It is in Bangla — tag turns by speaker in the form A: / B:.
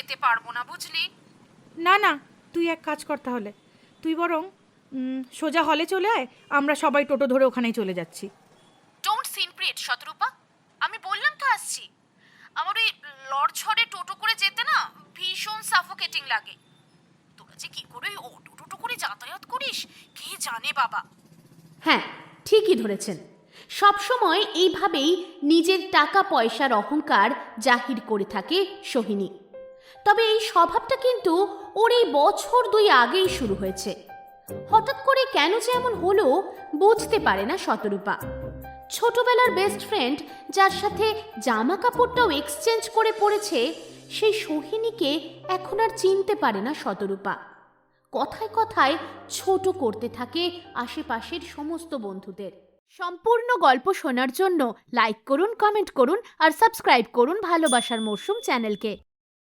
A: যেতে পারবো না, বুঝলি?
B: না না, তুই এক কাজ কর তাহলে, তুই বরং সোজা হলে চলে আয়, আমরা সবাই টোটো ধরে ওখানেই চলে যাচ্ছি।
A: ডোন্ট সিন ক্রিয়েট শতরূপা, আমি বললাম তো আসছি। আমার ওই লড়ঝড়ে টোটো করে যেতে না ভীষণ সাফোকেটিং লাগে। তোরা যে কি করে অটো টোটো করে যাতায়াত করিস কে জানে বাবা।
C: হ্যাঁ, ঠিকই ধরেছেন। সবসময় এইভাবেই নিজের টাকা পয়সার অহংকার জাহির করে থাকে সোহিনী। তবে এই স্বভাবটা কিন্তু ওর এই বছর 2 আগেই শুরু হয়েছে। হঠাৎ করে কেন যে এমন হলো বুঝতে পারে না শতরূপা। ছোটবেলার বেস্ট ফ্রেন্ড, যার সাথে জামা কাপড়টাও এক্সচেঞ্জ করে পড়েছে, সেই সোহিনীকে এখন আর চিনতে পারে না শতরূপা। কথায় কথায় ছোট করতে থাকে আশেপাশের সমস্ত বন্ধুদের। সম্পূর্ণ গল্প শোনার জন্য লাইক করুন, কমেন্ট করুন আর সাবস্ক্রাইব করুন ভালোবাসার মরশুম চ্যানেলকে।